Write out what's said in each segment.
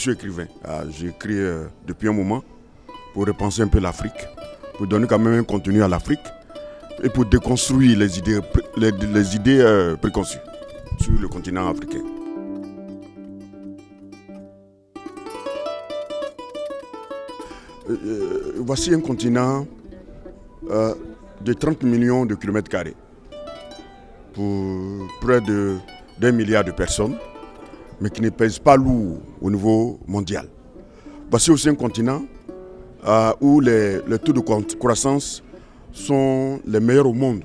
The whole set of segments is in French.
suis écrivain. J'écris depuis un moment pour repenser un peu l'Afrique, pour donner quand même un contenu à l'Afrique et pour déconstruire les idées préconçues sur le continent africain. Voici un continent de 30 millions de kilomètres carrés pour près d'1 milliard de personnes, mais qui ne pèse pas lourd au niveau mondial. Voici aussi un continent où les taux de croissance sont les meilleurs au monde,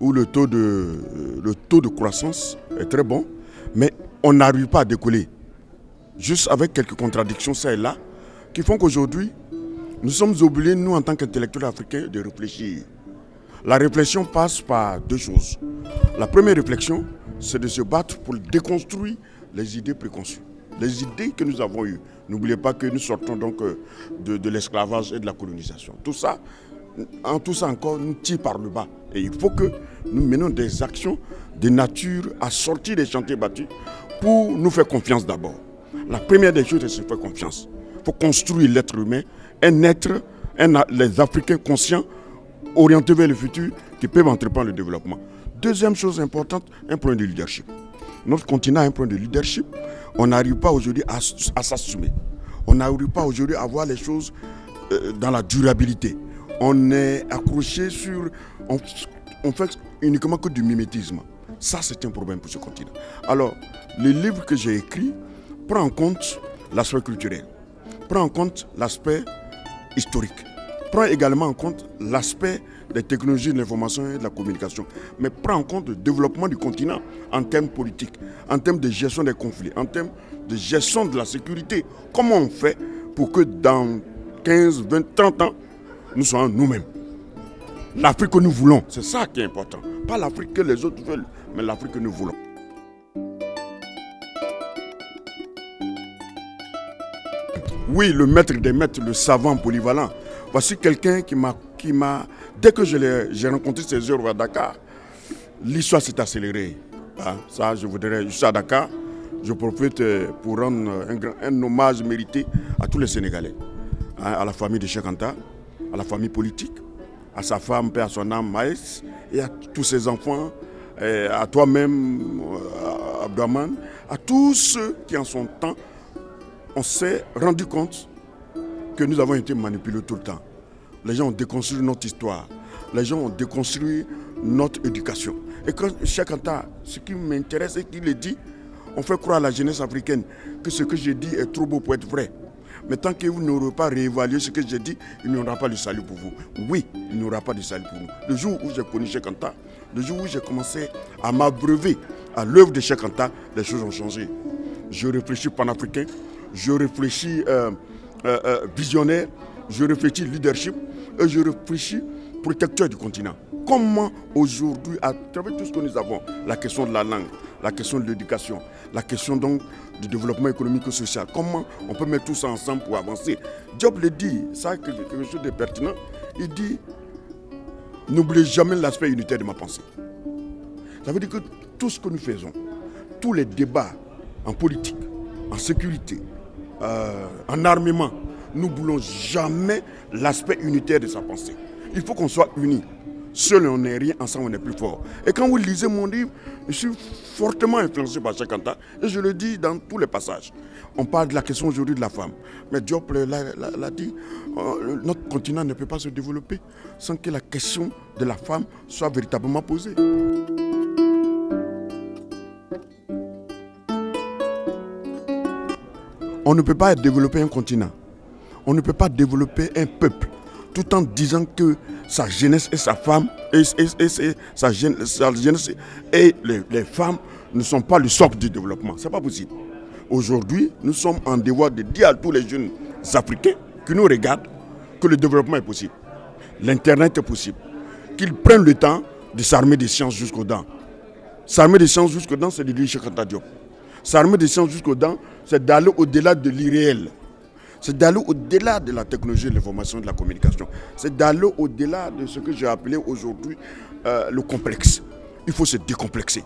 où le taux de croissance est très bon, mais on n'arrive pas à décoller. Juste avec quelques contradictions ça et là, qui font qu'aujourd'hui, nous sommes obligés, nous en tant qu'intellectuels africains, de réfléchir. La réflexion passe par deux choses. La première réflexion, c'est de se battre pour déconstruire les idées préconçues. Les idées que nous avons eues. N'oubliez pas que nous sortons donc de l'esclavage et de la colonisation. Tout ça encore nous tire par le bas. Et il faut que nous menions des actions de nature à sortir des chantiers battus pour nous faire confiance d'abord. La première des choses, c'est se faire confiance. Il faut construire l'être humain, les Africains conscients, orientés vers le futur, qui peuvent entreprendre le développement. Deuxième chose importante, un problème de leadership. Notre continent a un problème de leadership. On n'arrive pas aujourd'hui à s'assumer. On n'arrive pas aujourd'hui à voir les choses dans la durabilité. On est accroché sur... On fait uniquement que du mimétisme. Ça, c'est un problème pour ce continent. Alors, le livre que j'ai écrit prend en compte l'aspect culturel, prend en compte l'aspect historique, prend également en compte l'aspect des technologies de l'information et de la communication, mais prend en compte le développement du continent en termes politiques, en termes de gestion des conflits, en termes de gestion de la sécurité. Comment on fait pour que dans 15, 20, 30 ans, nous soyons nous-mêmes? L'Afrique que nous voulons, c'est ça qui est important. Pas l'Afrique que les autres veulent, mais l'Afrique que nous voulons. Oui, le maître des maîtres, le savant polyvalent. Voici quelqu'un qui m'a... Dès que j'ai rencontré ses œuvres à Dakar, l'histoire s'est accélérée. Ça, je suis à Dakar. Je profite pour rendre un hommage mérité à tous les Sénégalais. À la famille de Cheikh Anta, à la famille politique, à sa femme, paix à son âme, Maïs, et à tous ses enfants, à toi-même, Abdourahmane, à tous ceux qui en son temps, on s'est rendu compte que nous avons été manipulés tout le temps. Les gens ont déconstruit notre histoire. Les gens ont déconstruit notre éducation. Et quand Cheikh Anta, ce qui m'intéresse, c'est qu'il le dit, on fait croire à la jeunesse africaine que ce que j'ai dit est trop beau pour être vrai. Mais tant que vous n'aurez pas réévalué ce que j'ai dit, il n'y aura pas de salut pour vous. Oui, il n'y aura pas de salut pour nous. Le jour où j'ai connu Cheikh Anta, le jour où j'ai commencé à m'abreuver à l'œuvre de Cheikh Anta, les choses ont changé. Je réfléchis panafricain, je réfléchis visionnaire, je réfléchis leadership et je réfléchis protecteur du continent. Comment aujourd'hui, à travers tout ce que nous avons, la question de la langue, la question de l'éducation, la question donc du développement économique et social, comment on peut mettre tout ça ensemble pour avancer? Diop le dit, ça c'est quelque chose de pertinent, il dit, n'oubliez jamais l'aspect unitaire de ma pensée. Ça veut dire que tout ce que nous faisons, tous les débats en politique, en sécurité, en armement, nous n'oublions jamais l'aspect unitaire de sa pensée. Il faut qu'on soit unis. Seul on n'est rien, ensemble on est plus fort. Et quand vous lisez mon livre, je suis fortement influencé par Cheikh Anta et je le dis dans tous les passages. On parle de la question aujourd'hui de la femme. Mais Diop l'a dit, notre continent ne peut pas se développer sans que la question de la femme soit véritablement posée. On ne peut pas développer un continent. On ne peut pas développer un peuple tout en disant que sa jeunesse et sa femme sa jeunesse et les femmes ne sont pas le socle du développement. Ce n'est pas possible. Aujourd'hui, nous sommes en devoir de dire à tous les jeunes africains qui nous regardent que le développement est possible. L'Internet est possible. Qu'ils prennent le temps de s'armer des sciences jusqu'aux dents. S'armer des sciences jusqu'aux dents, c'est de lire Cheikh Anta Diop. S'armer des sciences jusqu'aux dents, c'est d'aller au-delà de l'irréel. C'est d'aller au-delà de la technologie de l'information et de la communication. C'est d'aller au-delà de ce que j'ai appelé aujourd'hui le complexe. Il faut se décomplexer.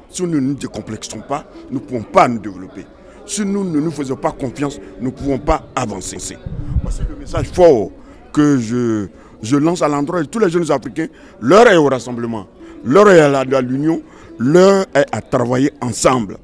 Si nous ne nous décomplexons pas, nous ne pouvons pas nous développer. Si nous ne nous faisons pas confiance, nous ne pouvons pas avancer. Voici le message fort que je lance à l'endroit de tous les jeunes Africains. L'heure est au rassemblement, l'heure est à l'union, l'heure est à travailler ensemble.